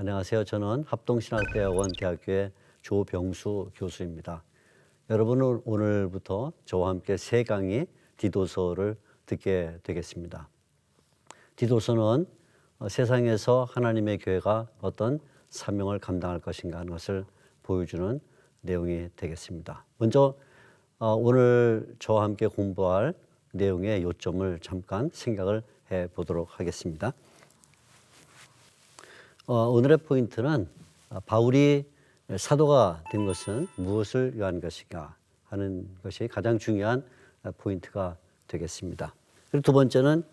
안녕하세요. 저는 합동신학대학원 대학교의 조병수 교수입니다. 여러분은 오늘부터 저와 함께 세 강의 디도서를 듣게 되겠습니다. 디도서는 세상에서 하나님의 교회가 어떤 사명을 감당할 것인가 하는 것을 보여주는 내용이 되겠습니다. 먼저 오늘 저와 함께 공부할 내용의 요점을 잠깐 생각을 해 보도록 하겠습니다. 오늘의 포인트는 바울이 사도가 된 것은 무엇을 위한 것인가 하는 것이 가장 중요한 포인트가 되겠습니다. 그리고 두 번째는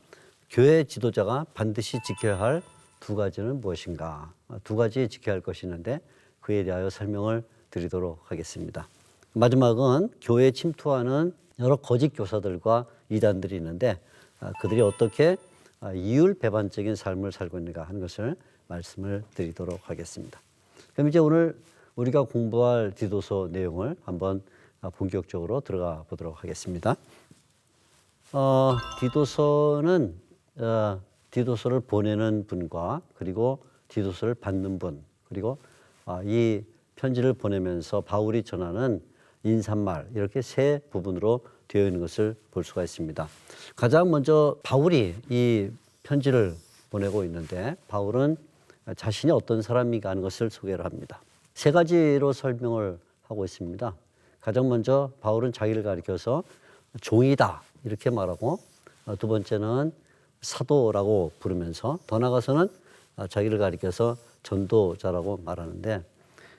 교회 지도자가 반드시 지켜야 할 두 가지는 무엇인가, 두 가지 지켜야 할 것이 있는데 그에 대하여 설명을 드리도록 하겠습니다. 마지막은 교회에 침투하는 여러 거짓 교사들과 이단들이 있는데 그들이 어떻게 이율배반적인 삶을 살고 있는가 하는 것을 말씀을 드리도록 하겠습니다. 그럼 이제 오늘 우리가 공부할 디도서 내용을 한번 본격적으로 들어가 보도록 하겠습니다. 디도서는 디도서를 보내는 분과 그리고 디도서를 받는 분, 그리고 이 편지를 보내면서 바울이 전하는 인사말, 이렇게 세 부분으로 되어 있는 것을 볼 수가 있습니다. 가장 먼저 바울이 이 편지를 보내고 있는데 바울은 자신이 어떤 사람인가 하는 것을 소개를 합니다. 세 가지로 설명을 하고 있습니다. 가장 먼저 바울은 자기를 가리켜서 종이다 이렇게 말하고, 두 번째는 사도라고 부르면서 더 나아가서는 자기를 가리켜서 전도자라고 말하는데,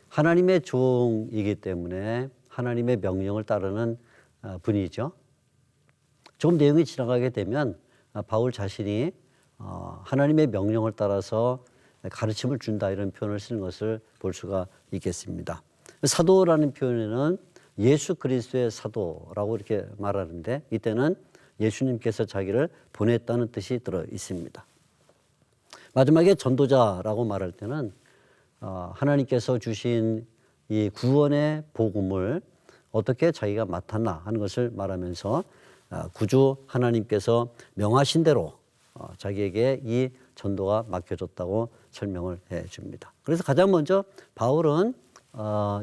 하나님의 종이기 때문에 하나님의 명령을 따르는 분이죠. 조금 내용이 지나가게 되면 바울 자신이 하나님의 명령을 따라서 가르침을 준다 이런 표현을 쓰는 것을 볼 수가 있겠습니다. 사도라는 표현에는 예수 그리스도의 사도라고 이렇게 말하는데, 이때는 예수님께서 자기를 보냈다는 뜻이 들어 있습니다. 마지막에 전도자라고 말할 때는 하나님께서 주신 이 구원의 복음을 어떻게 자기가 맡았나 하는 것을 말하면서 구주 하나님께서 명하신 대로 자기에게 이 전도가 맡겨졌다고 설명을 해 줍니다. 그래서 가장 먼저 바울은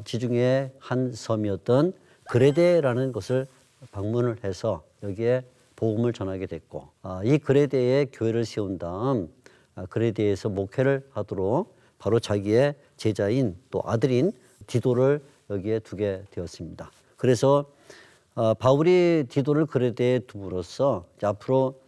지중해 한 섬이었던 그레데라는 곳을 방문을 해서 여기에 복음을 전하게 됐고, 이 그레데에 교회를 세운 다음 그레데에서 목회를 하도록 바로 자기의 제자인 또 아들인 디도를 여기에 두게 되었습니다. 그래서 바울이 디도를 그레데에 둠으로써 앞으로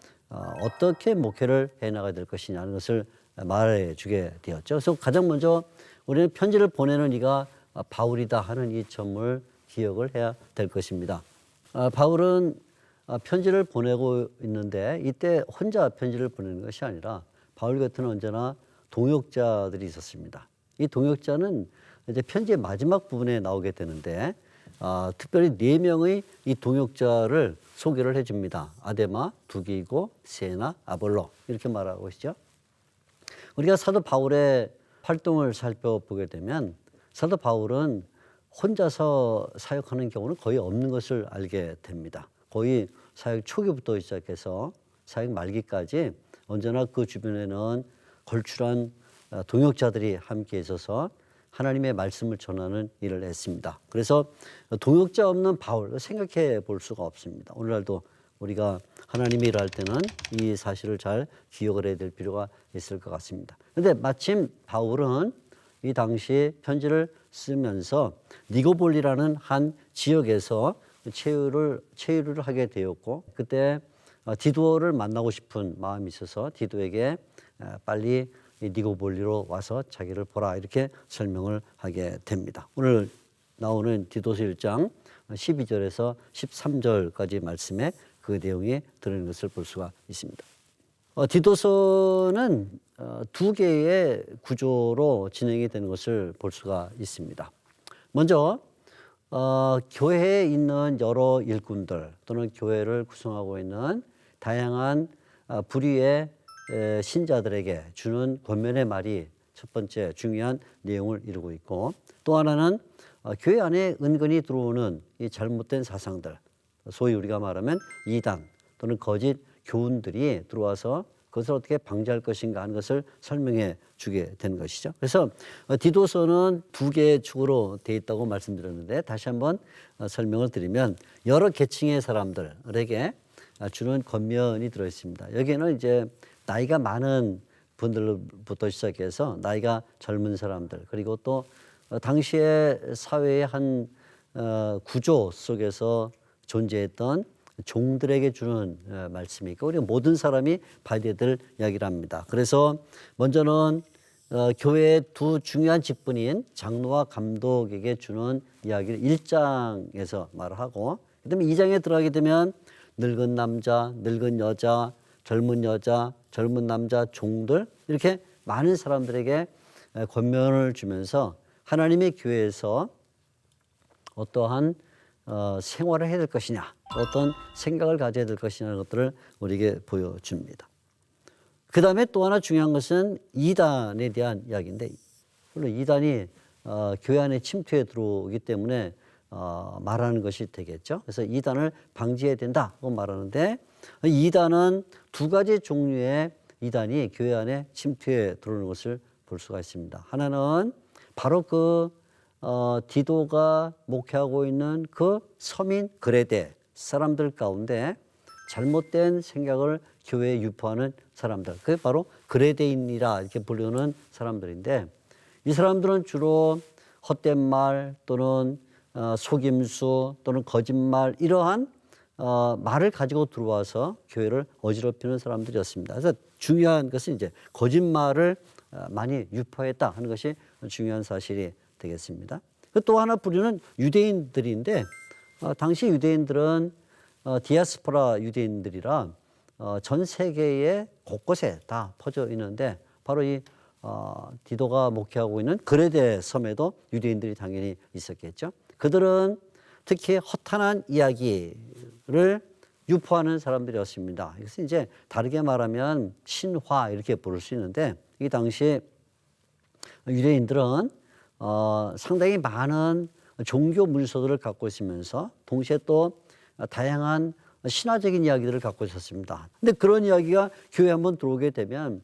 어떻게 목회를 해나가야 될 것이냐는 것을 말해 주게 되었죠. 그래서 가장 먼저 우리는 편지를 보내는 이가 바울이다 하는 이 점을 기억을 해야 될 것입니다. 바울은 편지를 보내고 있는데 이때 혼자 편지를 보내는 것이 아니라 바울 곁에는 언제나 동역자들이 있었습니다. 이 동역자는 이제 편지의 마지막 부분에 나오게 되는데 특별히 4명의 이 동역자를 소개를 해줍니다. 아데마, 두기고, 세나, 아볼로 이렇게 말하고 있죠. 우리가 사도 바울의 활동을 살펴보게 되면 사도 바울은 혼자서 사역하는 경우는 거의 없는 것을 알게 됩니다. 거의 사역 초기부터 시작해서 사역 말기까지 언제나 그 주변에는 걸출한 동역자들이 함께 있어서 하나님의 말씀을 전하는 일을 했습니다. 그래서 동역자 없는 바울 생각해 볼 수가 없습니다. 오늘날도 우리가 하나님의 일을 할 때는 이 사실을 잘 기억을 해야 될 필요가 있을 것 같습니다. 그런데 마침 바울은 이 당시 편지를 쓰면서 니고볼리라는 한 지역에서 체류를 하게 되었고, 그때 디도를 만나고 싶은 마음이 있어서 디도에게 빨리 니고볼리로 와서 자기를 보라 이렇게 설명을 하게 됩니다. 오늘 나오는 디도서 1장 12절에서 13절까지 말씀에 그 내용이 들어있는 것을 볼 수가 있습니다. 디도서는 두 개의 구조로 진행이 되는 것을 볼 수가 있습니다. 먼저 교회에 있는 여러 일꾼들 또는 교회를 구성하고 있는 다양한 부류의 신자들에게 주는 권면의 말이 첫 번째 중요한 내용을 이루고 있고, 또 하나는 교회 안에 은근히 들어오는 이 잘못된 사상들, 소위 우리가 말하면 이단 또는 거짓 교훈들이 들어와서 그것을 어떻게 방지할 것인가 하는 것을 설명해 주게 된 것이죠. 그래서 디도서는 두 개의 축으로 되어 있다고 말씀드렸는데 다시 한번 설명을 드리면 여러 계층의 사람들에게 주는 권면이 들어 있습니다. 여기에는 이제 나이가 많은 분들부터 시작해서 나이가 젊은 사람들 그리고 또 당시의 사회의 한 구조 속에서 존재했던 종들에게 주는 말씀이 있고 우리 모든 사람이 봐야 될 이야기를 합니다. 그래서 먼저는 교회의 두 중요한 직분인 장로와 감독에게 주는 이야기를 1장에서 말을 하고 그다음에 2장에 들어가게 되면 늙은 남자, 늙은 여자, 젊은 여자, 젊은 남자, 종들 이렇게 많은 사람들에게 권면을 주면서 하나님의 교회에서 어떠한 생활을 해야 될 것이냐 어떤 생각을 가져야 될 것이냐는 것들을 우리에게 보여줍니다. 그 다음에 또 하나 중요한 것은 이단에 대한 이야기인데 물론 이단이 교회 안에 침투해 들어오기 때문에 말하는 것이 되겠죠. 그래서 이단을 방지해야 된다고 말하는데 이단은 두 가지 종류의 이단이 교회 안에 침투해 들어오는 것을 볼 수가 있습니다. 하나는 바로 디도가 목회하고 있는 그 서민 그레데 사람들 가운데 잘못된 생각을 교회에 유포하는 사람들 그게 바로 그레데인이라 이렇게 부르는 사람들인데 이 사람들은 주로 헛된 말 또는 속임수 또는 거짓말 이러한 말을 가지고 들어와서 교회를 어지럽히는 사람들이었습니다. 그래서 중요한 것은 이제 거짓말을 많이 유포했다 하는 것이 중요한 사실이 되겠습니다. 또 하나 부류는 유대인들인데 당시 유대인들은 디아스포라 유대인들이라 전 세계의 곳곳에 다 퍼져 있는데 바로 이 디도가 목회하고 있는 그레데 섬에도 유대인들이 당연히 있었겠죠. 그들은 특히 허탄한 이야기를 유포하는 사람들이었습니다. 이것은 이제 다르게 말하면 신화 이렇게 부를 수 있는데 이 당시 유대인들은 상당히 많은 종교 문서들을 갖고 있으면서 동시에 또 다양한 신화적인 이야기들을 갖고 있었습니다. 근데 그런 이야기가 교회에 한번 들어오게 되면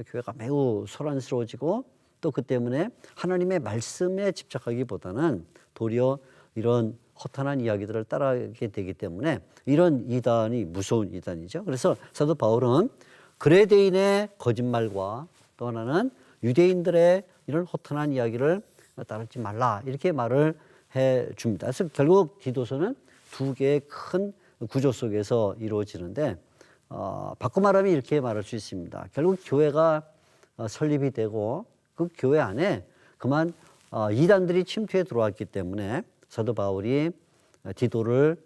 교회가 매우 소란스러워지고 또 그 때문에 하나님의 말씀에 집착하기보다는 도리어 이런 허탄한 이야기들을 따라하게 되기 때문에 이런 이단이 무서운 이단이죠. 그래서 사도 바울은 그레데인의 거짓말과 또 하나는 유대인들의 이런 허탄한 이야기를 따르지 말라 이렇게 말을 해 줍니다. 그래서 결국 디도서는 두 개의 큰 구조 속에서 이루어지는데 바꿔 말하면 이렇게 말할 수 있습니다. 결국 교회가 설립이 되고 그 교회 안에 그만 이단들이 침투해 들어왔기 때문에 사도 바울이 디도를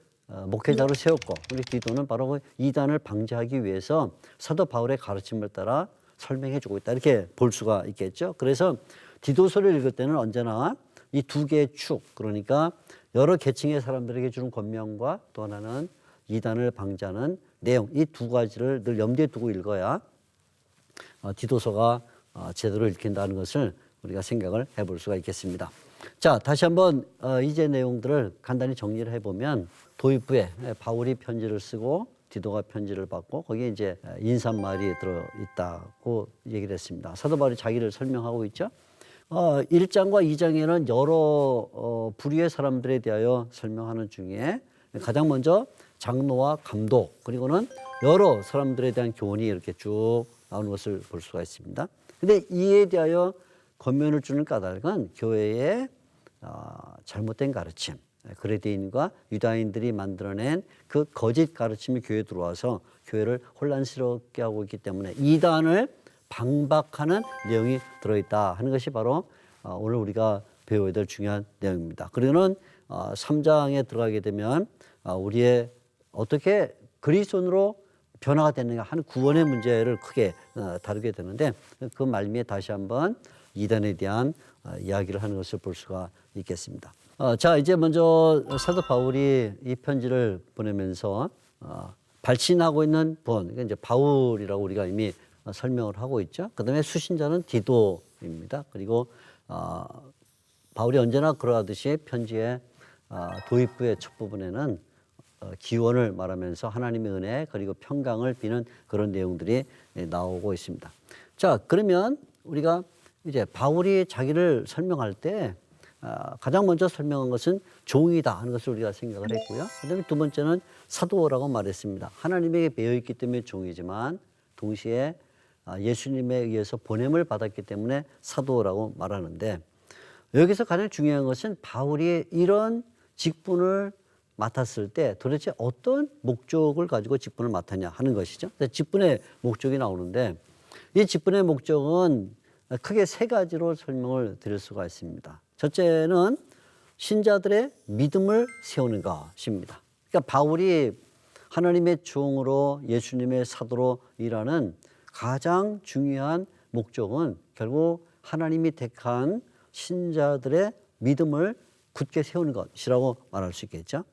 목회자로 세웠고 우리 디도는 바로 그 이단을 방지하기 위해서 사도 바울의 가르침을 따라 설명해 주고 있다 이렇게 볼 수가 있겠죠. 그래서 디도서를 읽을 때는 언제나 이 두 개의 축 그러니까 여러 계층의 사람들에게 주는 권면과 또 하나는 이단을 방지하는 내용 이 두 가지를 늘 염두에 두고 읽어야 디도서가 제대로 읽힌다는 것을 우리가 생각을 해볼 수가 있겠습니다. 자, 다시 한번 이제 내용들을 간단히 정리를 해보면 도입부에 바울이 편지를 쓰고 디도가 편지를 받고 거기에 이제 인사말이 들어있다고 얘기를 했습니다. 사도 바울이 자기를 설명하고 있죠. 1장과 2장에는 여러 부류의 사람들에 대하여 설명하는 중에 가장 먼저 장로와 감독 그리고는 여러 사람들에 대한 교훈이 이렇게 쭉 나오는 것을 볼 수가 있습니다. 근데 이에 대하여 권면을 주는 까닭은 교회의 잘못된 가르침, 그레데인과 유다인들이 만들어낸 그 거짓 가르침이 교회에 들어와서 교회를 혼란스럽게 하고 있기 때문에 이단을 방박하는 내용이 들어있다 하는 것이 바로 오늘 우리가 배워야 될 중요한 내용입니다. 그러면 3장에 들어가게 되면 우리의 어떻게 그리스도인으로 변화가 되는가 하는 구원의 문제를 크게 다루게 되는데 그 말미에 다시 한번 이단에 대한 이야기를 하는 것을 볼 수가 있겠습니다. 자, 이제 먼저 사도 바울이 이 편지를 보내면서 발신하고 있는 분, 그러니까 이제 바울이라고 우리가 이미 설명을 하고 있죠. 그다음에 수신자는 디도입니다. 그리고 바울이 언제나 그러하듯이 편지의 도입부의 첫 부분에는 기원을 말하면서 하나님의 은혜 그리고 평강을 비는 그런 내용들이 나오고 있습니다. 자, 그러면 우리가 이제 바울이 자기를 설명할 때 가장 먼저 설명한 것은 종이다 하는 것을 우리가 생각을 했고요. 그다음에 두 번째는 사도라고 말했습니다. 하나님에게 배어 있기 때문에 종이지만 동시에 예수님에 의해서 보냄을 받았기 때문에 사도라고 말하는데, 여기서 가장 중요한 것은 바울이 이런 직분을 맡았을 때 도대체 어떤 목적을 가지고 직분을 맡았냐 하는 것이죠. 직분의 목적이 나오는데, 이 직분의 목적은 크게 세 가지로 설명을 드릴 수가 있습니다. 첫째는 신자들의 믿음을 세우는 것입니다. 그러니까 바울이 하나님의 종으로 예수님의 사도로 일하는 가장 중요한 목적은 결국 하나님이 택한 신자들의 믿음을 굳게 세우는 것이라고 말할 수 있겠죠.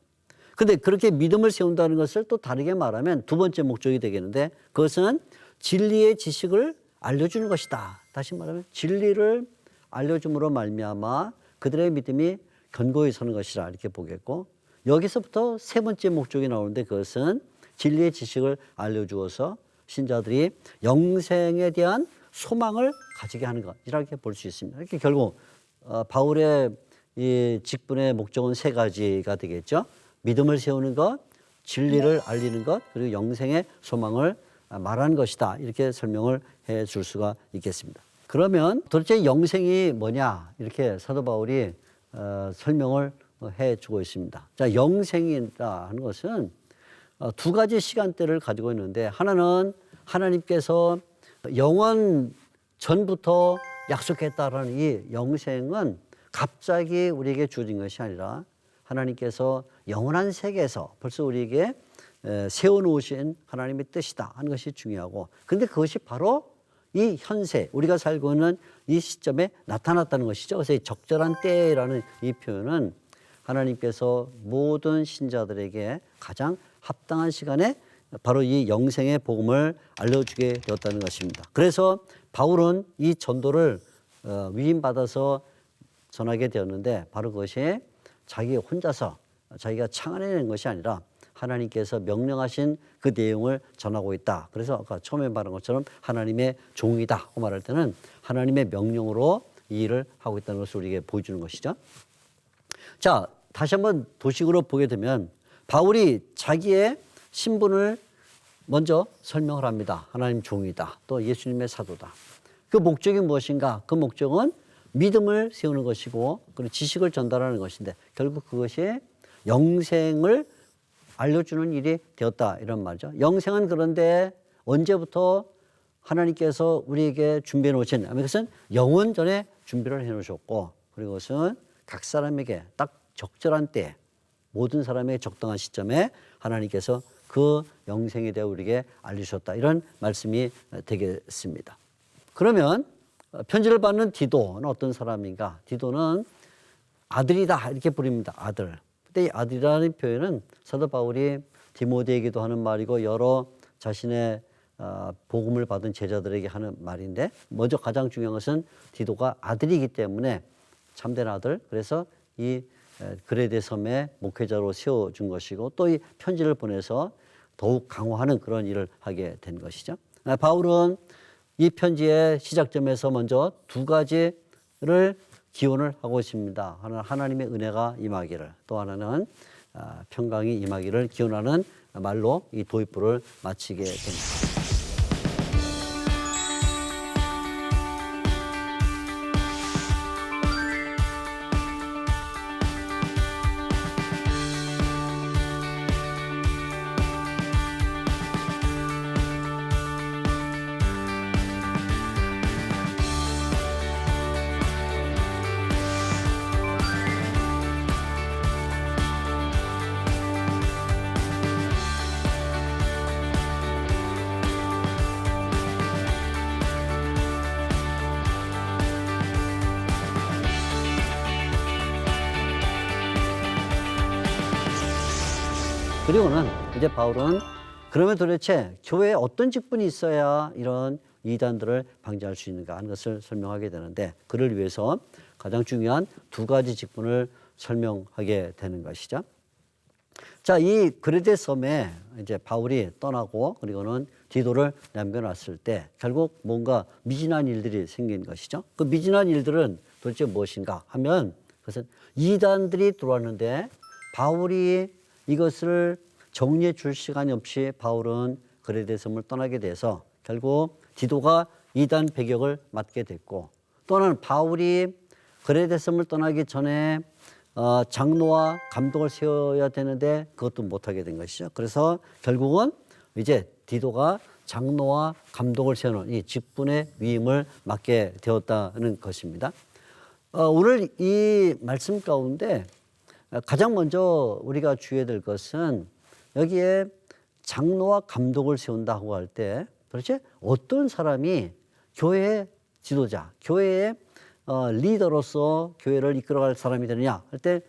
근데 그렇게 믿음을 세운다는 것을 또 다르게 말하면 두 번째 목적이 되겠는데, 그것은 진리의 지식을 알려주는 것이다. 다시 말하면 진리를 알려줌으로 말미암아 그들의 믿음이 견고히 서는 것이라 이렇게 보겠고, 여기서부터 세 번째 목적이 나오는데 그것은 진리의 지식을 알려주어서 신자들이 영생에 대한 소망을 가지게 하는 것, 이렇게 볼 수 있습니다. 이렇게 결국 바울의 이 직분의 목적은 세 가지가 되겠죠. 믿음을 세우는 것, 진리를 알리는 것, 그리고 영생의 소망을 말하는 것이다. 이렇게 설명을 해 줄 수가 있겠습니다. 그러면 도대체 영생이 뭐냐, 이렇게 사도 바울이 설명을 해 주고 있습니다. 자, 영생이라 하는 것은 두 가지 시간대를 가지고 있는데, 하나는 하나님께서 영원 전부터 약속했다라는 이 영생은 갑자기 우리에게 주어진 것이 아니라 하나님께서 영원한 세계에서 벌써 우리에게 세워놓으신 하나님의 뜻이다 하는 것이 중요하고, 근데 그것이 바로 이 현세, 우리가 살고 있는 이 시점에 나타났다는 것이죠. 그래서 이 적절한 때라는 이 표현은 하나님께서 모든 신자들에게 가장 합당한 시간에 바로 이 영생의 복음을 알려주게 되었다는 것입니다. 그래서 바울은 이 전도를 위임받아서 전하게 되었는데, 바로 그것이 자기 혼자서 자기가 창안해낸 것이 아니라 하나님께서 명령하신 그 내용을 전하고 있다. 그래서 아까 처음에 말한 것처럼 하나님의 종이다 고 말할 때는 하나님의 명령으로 이 일을 하고 있다는 것을 우리에게 보여주는 것이죠. 자, 다시 한번 도식으로 보게 되면 바울이 자기의 신분을 먼저 설명을 합니다. 하나님 종이다, 또 예수님의 사도다. 그 목적이 무엇인가? 그 목적은 믿음을 세우는 것이고, 그리고 지식을 전달하는 것인데, 결국 그것이 영생을 알려주는 일이 되었다, 이런 말이죠. 영생은 그런데 언제부터 하나님께서 우리에게 준비해 놓으신, 그것은 영원 전에 준비를 해 놓으셨고, 그리고 그것은 각 사람에게 딱 적절한 때, 모든 사람에게 적당한 시점에 하나님께서 그 영생에 대해 우리에게 알려주셨다, 이런 말씀이 되겠습니다. 그러면 편지를 받는 디도는 어떤 사람인가? 디도는 아들이다, 이렇게 부릅니다. 아들. 근데 이 아들이라는 표현은 사도 바울이 디모데에게도 하는 말이고, 여러 자신의 복음을 받은 제자들에게 하는 말인데, 먼저 가장 중요한 것은 디도가 아들이기 때문에 참된 아들, 그래서 이 그레데 섬의 목회자로 세워준 것이고, 또 이 편지를 보내서 더욱 강화하는 그런 일을 하게 된 것이죠. 바울은 이 편지의 시작점에서 먼저 두 가지를 기원을 하고 있습니다. 하나는 하나님의 은혜가 임하기를, 또 하나는 평강이 임하기를 기원하는 말로 이 도입부를 마치게 됩니다. 그리고는 이제 바울은 그러면 도대체 교회에 어떤 직분이 있어야 이런 이단들을 방지할 수 있는가 하는 것을 설명하게 되는데, 그를 위해서 가장 중요한 두 가지 직분을 설명하게 되는 것이죠. 자, 이 그레데 섬에 이제 바울이 떠나고 그리고는 디도를 남겨놨을 때 결국 뭔가 미진한 일들이 생긴 것이죠. 그 미진한 일들은 도대체 무엇인가 하면 그것은 이단들이 들어왔는데 바울이 이것을 정리해 줄 시간이 없이 바울은 그레데 섬을 떠나게 돼서 결국 디도가 이단 배격을 맡게 됐고, 또는 바울이 그레데 섬을 떠나기 전에 장로와 감독을 세워야 되는데 그것도 못하게 된 것이죠. 그래서 결국은 이제 디도가 장로와 감독을 세우는 이 직분의 위임을 맡게 되었다는 것입니다. 오늘 이 말씀 가운데 가장 먼저 우리가 주의해야 될 것은 여기에 장로와 감독을 세운다고 할 때 도대체 어떤 사람이 교회의 지도자, 교회의 리더로서 교회를 이끌어갈 사람이 되느냐 할 때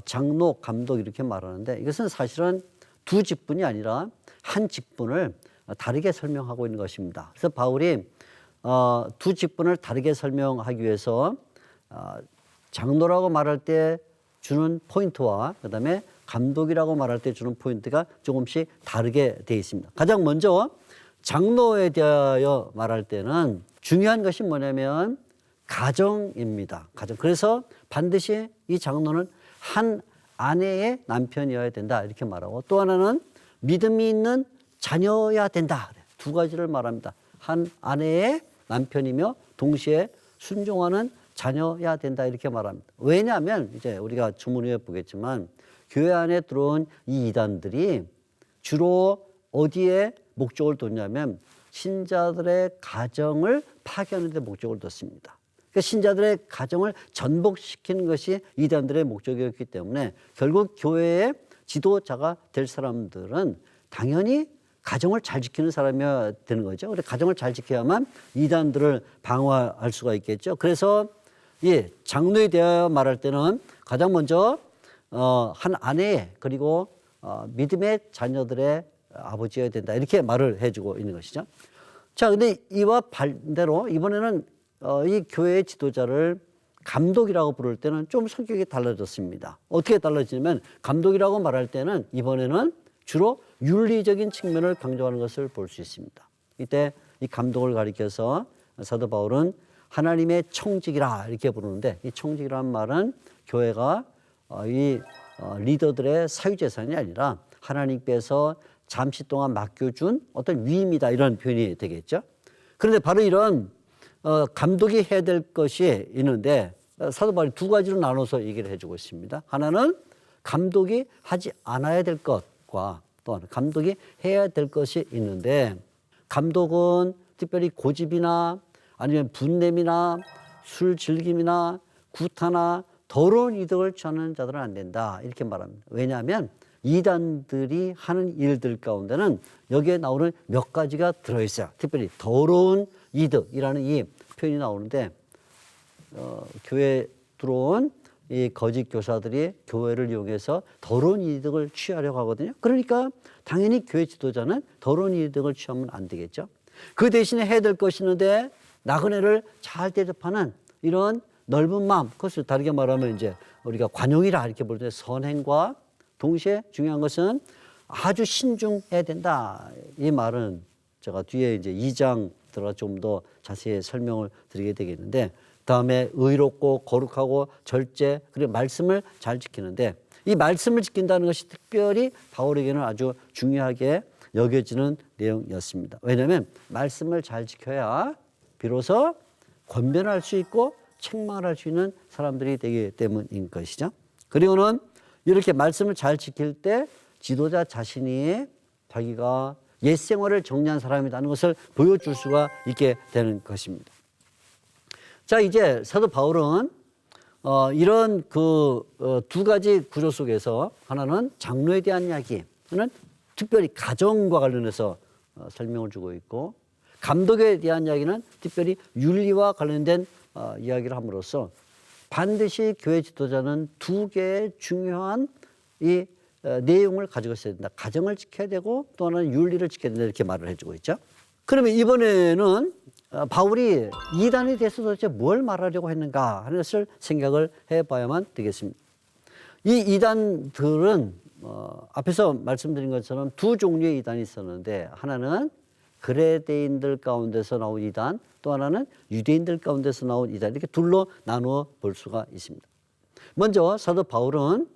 장로, 감독 이렇게 말하는데 이것은 사실은 두 직분이 아니라 한 직분을 다르게 설명하고 있는 것입니다. 그래서 바울이 두 직분을 다르게 설명하기 위해서 장로라고 말할 때 주는 포인트와 그다음에 감독이라고 말할 때 주는 포인트가 조금씩 다르게 되어 있습니다. 가장 먼저 장로에 대하여 말할 때는 중요한 것이 뭐냐면 가정입니다. 가정. 그래서 반드시 이 장로는 한 아내의 남편이어야 된다 이렇게 말하고, 또 하나는 믿음이 있는 자녀여야 된다. 두 가지를 말합니다. 한 아내의 남편이며 동시에 순종하는 자녀여야 된다 이렇게 말합니다. 왜냐하면 이제 우리가 주문해 보겠지만 교회 안에 들어온 이 이단들이 주로 어디에 목적을 뒀냐면 신자들의 가정을 파괴하는 데 목적을 뒀습니다. 그러니까 신자들의 가정을 전복시키는 것이 이단들의 목적이었기 때문에 결국 교회의 지도자가 될 사람들은 당연히 가정을 잘 지키는 사람이어야 되는 거죠. 그래서 가정을 잘 지켜야만 이단들을 방어할 수가 있겠죠. 그래서 예, 장로에 대하여 말할 때는 가장 먼저 한 아내 그리고 믿음의 자녀들의 아버지여야 된다 이렇게 말을 해주고 있는 것이죠. 자, 근데 이와 반대로 이번에는 이 교회의 지도자를 감독이라고 부를 때는 좀 성격이 달라졌습니다. 어떻게 달라지냐면 감독이라고 말할 때는 이번에는 주로 윤리적인 측면을 강조하는 것을 볼 수 있습니다. 이때 이 감독을 가리켜서 사도 바울은 하나님의 청직이라 이렇게 부르는데, 이 청직이라는 말은 교회가 이 리더들의 사유재산이 아니라 하나님께서 잠시 동안 맡겨준 어떤 위임이다 이런 표현이 되겠죠. 그런데 바로 이런 감독이 해야 될 것이 있는데 사도 바울이 두 가지로 나눠서 얘기를 해주고 있습니다. 하나는 감독이 하지 않아야 될 것과 또 하나 감독이 해야 될 것이 있는데, 감독은 특별히 고집이나 아니면 분냄이나 술 즐김이나 구타나 더러운 이득을 취하는 자들은 안 된다 이렇게 말합니다. 왜냐하면 이단들이 하는 일들 가운데는 여기에 나오는 몇 가지가 들어있어요. 특별히 더러운 이득이라는 이 표현이 나오는데 교회에 들어온 이 거짓 교사들이 교회를 이용해서 더러운 이득을 취하려고 하거든요. 그러니까 당연히 교회 지도자는 더러운 이득을 취하면 안 되겠죠. 그 대신에 해야 될 것이 있는데 나그네를 잘 대접하는 이런 넓은 마음, 그것을 다르게 말하면 이제 우리가 관용이라 이렇게 부르는데 선행과 동시에 중요한 것은 아주 신중해야 된다. 이 말은 제가 뒤에 이제 2장 들어가 좀 더 자세히 설명을 드리게 되겠는데, 다음에 의롭고 거룩하고 절제 그리고 말씀을 잘 지키는데, 이 말씀을 지킨다는 것이 특별히 바울에게는 아주 중요하게 여겨지는 내용이었습니다. 왜냐하면 말씀을 잘 지켜야 비로소 권변할 수 있고 책망할 수 있는 사람들이 되기 때문인 것이죠. 그리고는 이렇게 말씀을 잘 지킬 때 지도자 자신이 자기가 옛 생활을 정리한 사람이라는 것을 보여줄 수가 있게 되는 것입니다. 자, 이제 사도 바울은 이런 두 가지 구조 속에서 하나는 장로에 대한 이야기는 특별히 가정과 관련해서 설명을 주고 있고, 감독에 대한 이야기는 특별히 윤리와 관련된 이야기를 함으로써 반드시 교회 지도자는 두 개의 중요한 이 내용을 가지고 있어야 된다. 가정을 지켜야 되고 또 하나는 윤리를 지켜야 된다 이렇게 말을 해주고 있죠. 그러면 이번에는 바울이 이단에 대해서 도대체 뭘 말하려고 했는가 하는 것을 생각을 해봐야만 되겠습니다. 이 이단들은 앞에서 말씀드린 것처럼 두 종류의 이단이 있었는데 하나는 그레데인들 가운데서 나온 이단, 또 하나는 유대인들 가운데서 나온 이단, 이렇게 둘로 나누어 볼 수가 있습니다. 먼저 사도 바울은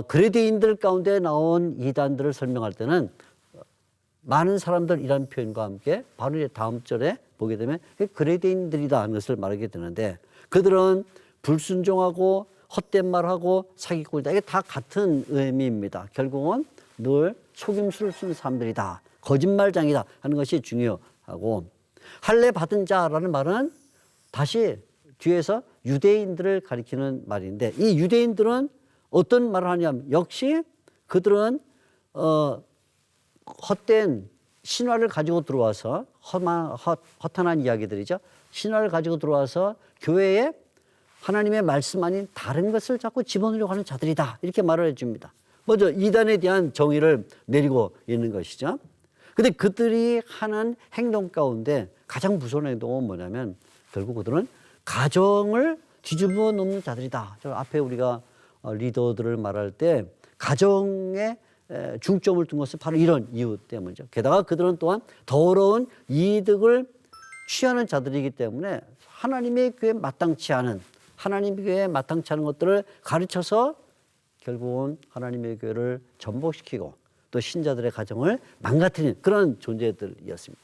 그레데인들 가운데 나온 이단들을 설명할 때는 많은 사람들이라는 표현과 함께 바로 이제 다음 절에 보게 되면 그레데인들이다 하는 것을 말하게 되는데, 그들은 불순종하고 헛된 말하고 사기꾼이다. 이게 다 같은 의미입니다. 결국은 늘 속임수를 쓰는 사람들이다, 거짓말장이다 하는 것이 중요하고, 할례 받은 자라는 말은 다시 뒤에서 유대인들을 가리키는 말인데, 이 유대인들은 어떤 말을 하냐면 역시 그들은 헛된 신화를 가지고 들어와서 허탄한 이야기들이죠. 신화를 가지고 들어와서 교회에 하나님의 말씀 아닌 다른 것을 자꾸 집어넣으려고 하는 자들이다, 이렇게 말을 해줍니다. 먼저 이단에 대한 정의를 내리고 있는 것이죠. 근데 그들이 하는 행동 가운데 가장 무서운 행동은 뭐냐면 결국 그들은 가정을 뒤집어 놓는 자들이다. 저 앞에 우리가 리더들을 말할 때 가정에 중점을 둔 것은 바로 이런 이유 때문이죠. 게다가 그들은 또한 더러운 이득을 취하는 자들이기 때문에 하나님의 교회에 마땅치 않은, 하나님의 교회에 마땅치 않은 것들을 가르쳐서 결국은 하나님의 교회를 전복시키고 또 신자들의 가정을 망가뜨리는 그런 존재들이었습니다.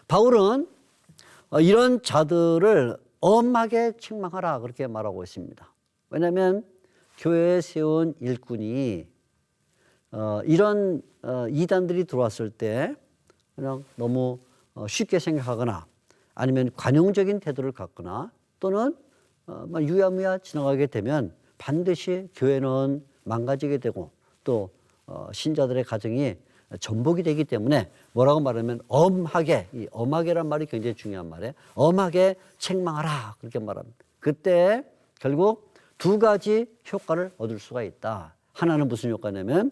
바울은 이런 자들을 엄하게 책망하라, 그렇게 말하고 있습니다. 왜냐하면 교회에 세운 일꾼이 이런 이단들이 들어왔을 때 그냥 너무 쉽게 생각하거나 아니면 관용적인 태도를 갖거나 또는 유야무야 지나가게 되면 반드시 교회는 망가지게 되고 또 신자들의 가정이 전복이 되기 때문에 뭐라고 말하면 엄하게, 이 엄하게란 말이 굉장히 중요한 말이에요. 엄하게 책망하라, 그렇게 말합니다. 그때 결국 두 가지 효과를 얻을 수가 있다. 하나는 무슨 효과냐면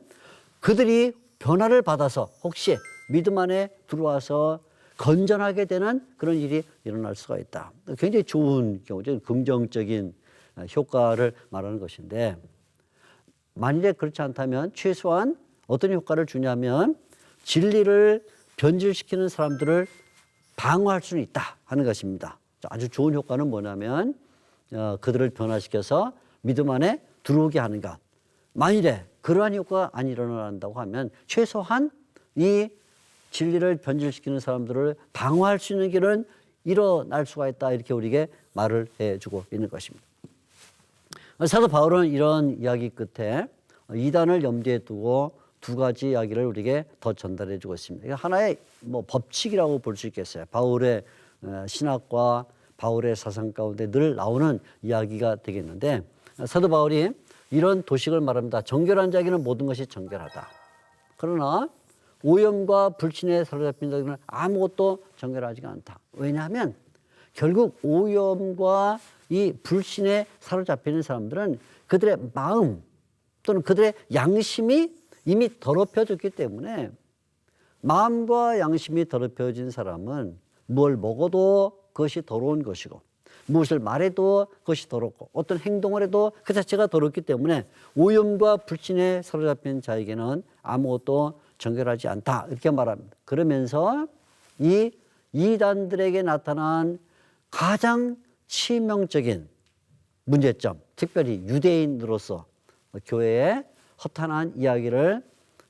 그들이 변화를 받아서 혹시 믿음 안에 들어와서 건전하게 되는 그런 일이 일어날 수가 있다. 굉장히 좋은 경우죠. 긍정적인 효과를 말하는 것인데, 만일에 그렇지 않다면 최소한 어떤 효과를 주냐면 진리를 변질시키는 사람들을 방어할 수는 있다 하는 것입니다. 아주 좋은 효과는 뭐냐면 그들을 변화시켜서 믿음 안에 들어오게 하는 것. 만일에 그러한 효과가 안 일어난다고 하면 최소한 이 진리를 변질시키는 사람들을 방어할 수 있는 길은 일어날 수가 있다, 이렇게 우리에게 말을 해주고 있는 것입니다. 사도 바울은 이런 이야기 끝에 이단을 염두에 두고 두 가지 이야기를 우리에게 더 전달해 주고 있습니다. 하나의 법칙이라고 볼 수 있겠어요. 바울의 신학과 바울의 사상 가운데 늘 나오는 이야기가 되겠는데, 사도 바울이 이런 도식을 말합니다. 정결한 자에게는 모든 것이 정결하다. 그러나 오염과 불신에 사로잡힌 자에게는 아무것도 정결하지가 않다. 왜냐하면 결국 오염과 이 불신에 사로잡히는 사람들은 그들의 마음 또는 그들의 양심이 이미 더럽혀졌기 때문에, 마음과 양심이 더럽혀진 사람은 뭘 먹어도 그것이 더러운 것이고 무엇을 말해도 그것이 더럽고 어떤 행동을 해도 그 자체가 더럽기 때문에 오염과 불신에 사로잡힌 자에게는 아무것도 정결하지 않다, 이렇게 말합니다. 그러면서 이 이단들에게 나타난 가장 치명적인 문제점, 특별히 유대인으로서 교회에 허탄한 이야기를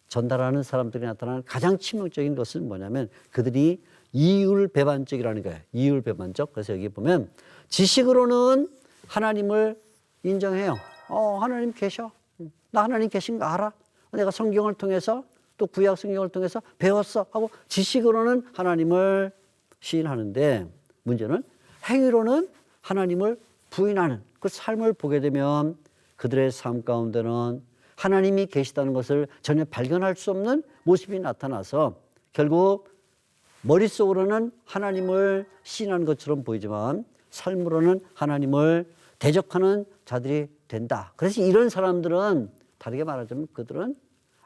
전달하는 사람들이 나타나는 가장 치명적인 것은 뭐냐면 그들이 이율배반적이라는 거예요. 이율배반적. 그래서 여기 보면 지식으로는 하나님을 인정해요. 하나님 계셔. 나 하나님 계신 거 알아. 내가 성경을 통해서 또 구약 성경을 통해서 배웠어 하고 지식으로는 하나님을 시인하는데, 문제는 행위로는 하나님을 부인하는 그 삶을 보게 되면 그들의 삶 가운데는 하나님이 계시다는 것을 전혀 발견할 수 없는 모습이 나타나서 결국 머릿속으로는 하나님을 시인하는 것처럼 보이지만 삶으로는 하나님을 대적하는 자들이 된다. 그래서 이런 사람들은 다르게 말하자면 그들은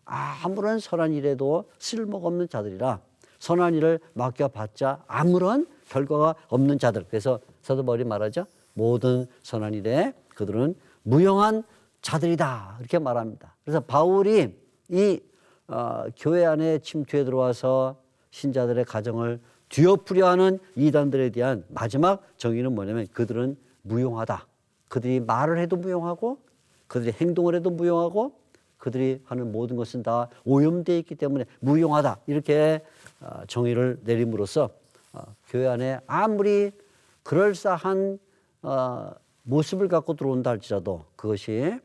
아무런 선한 일에도 쓸모가 없는 자들이라 선한 일을 맡겨봤자 아무런 결과가 없는 자들. 그래서 사도 바울이 말하죠. 모든 선한 일에 그들은 무용한 자들이다 이렇게 말합니다. 그래서 바울이 이 교회 안에 침투해 들어와서 신자들의 가정을 뒤엎으려 하는 이단들에 대한 마지막 정의는 뭐냐면 그들은 무용하다. 그들이 말을 해도 무용하고 그들이 행동을 해도 무용하고 그들이 하는 모든 것은 다 오염되어 있기 때문에 무용하다. 이렇게 정의를 내림으로써 교회 안에 아무리 그럴싸한 모습을 갖고 들어온다 할지라도 그것이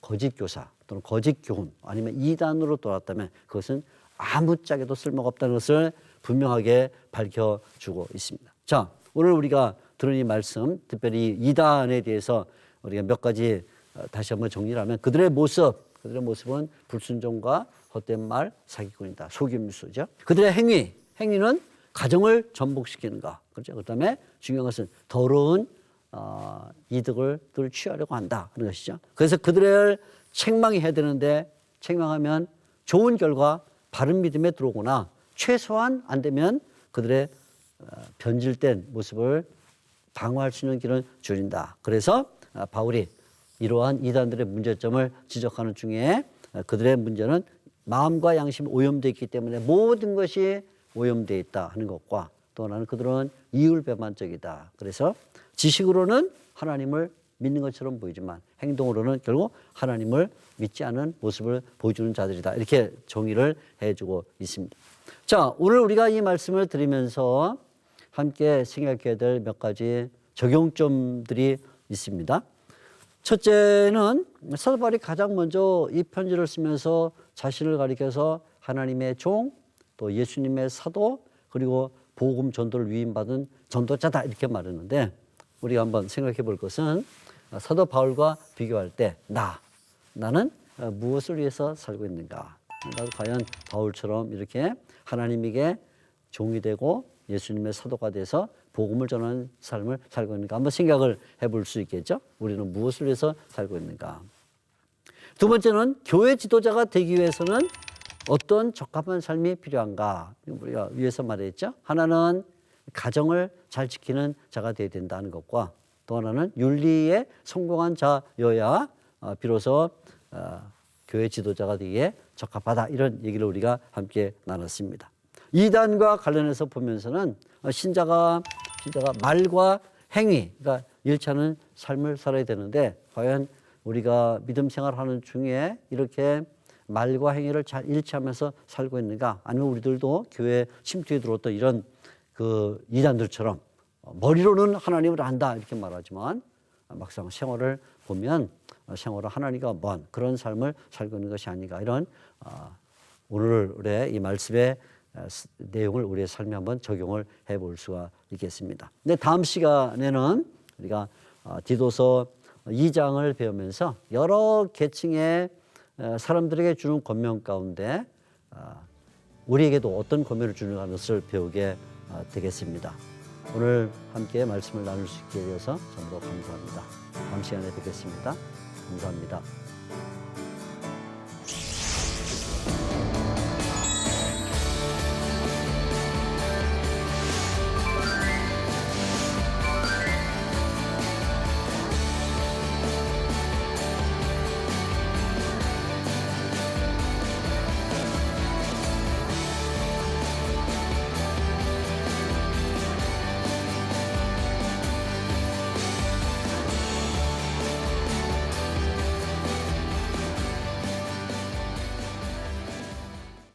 거짓 교사 또는 거짓 교훈 아니면 이단으로 돌아왔다면 그것은 아무짝에도 쓸모가 없다는 것을 분명하게 밝혀주고 있습니다. 자, 오늘 우리가 들은 이 말씀, 특별히 이단에 대해서 우리가 몇 가지 다시 한번 정리를 하면 그들의 모습은 불순종과 헛된 말, 사기꾼이다. 속임수죠. 그들의 행위는 가정을 전복시키는 것. 그렇죠. 그다음에 중요한 것은 더러운 이득을 취하려고 한다 하는 것이죠. 그래서 그들을 책망해야 되는데 책망하면 좋은 결과 바른 믿음에 들어오거나 최소한 안 되면 그들의 변질된 모습을 방어할 수 있는 길을 줄인다. 그래서 바울이 이러한 이단들의 문제점을 지적하는 중에 그들의 문제는 마음과 양심이 오염되어 있기 때문에 모든 것이 오염되어 있다 하는 것과 또 하나는 그들은 이율배반적이다. 그래서 지식으로는 하나님을 믿는 것처럼 보이지만 행동으로는 결국 하나님을 믿지 않은 모습을 보여주는 자들이다. 이렇게 정의를 해주고 있습니다. 자, 오늘 우리가 이 말씀을 드리면서 함께 생각해야 될 몇 가지 적용점들이 있습니다. 첫째는 사도 바울이 가장 먼저 이 편지를 쓰면서 자신을 가리켜서 하나님의 종, 또 예수님의 사도, 그리고 복음 전도를 위임받은 전도자다 이렇게 말했는데 우리가 한번 생각해 볼 것은 사도 바울과 비교할 때 나는 무엇을 위해서 살고 있는가? 나도 과연 바울처럼 이렇게 하나님에게 종이 되고 예수님의 사도가 돼서 복음을 전하는 삶을 살고 있는가? 한번 생각을 해볼 수 있겠죠? 우리는 무엇을 위해서 살고 있는가? 두 번째는 교회 지도자가 되기 위해서는 어떤 적합한 삶이 필요한가? 우리가 위에서 말했죠? 하나는 가정을 잘 지키는 자가 되어야 된다는 것과 또 하나는 윤리에 성공한 자여야 비로소 교회 지도자가 되기에 적합하다. 이런 얘기를 우리가 함께 나눴습니다. 이단과 관련해서 보면서는 신자가 말과 행위, 그러니까 일치하는 삶을 살아야 되는데 과연 우리가 믿음 생활하는 중에 이렇게 말과 행위를 잘 일치하면서 살고 있는가? 아니면 우리들도 교회 침투에 들어왔던 이런 그 이단들처럼 머리로는 하나님을 안다 이렇게 말하지만 막상 생활을 보면 생활을 하나님과 먼 그런 삶을 살고 있는 것이 아닌가 이런 오늘의 이 말씀의 내용을 우리의 삶에 한번 적용을 해볼 수가 있겠습니다. 근데 다음 시간에는 우리가 디도서 2장을 배우면서 여러 계층의 사람들에게 주는 권면 가운데 우리에게도 어떤 권면을 주는 것을 배우게 되겠습니다. 오늘 함께 말씀을 나눌 수 있게 되어서 정말 감사합니다. 다음 시간에 뵙겠습니다. 감사합니다.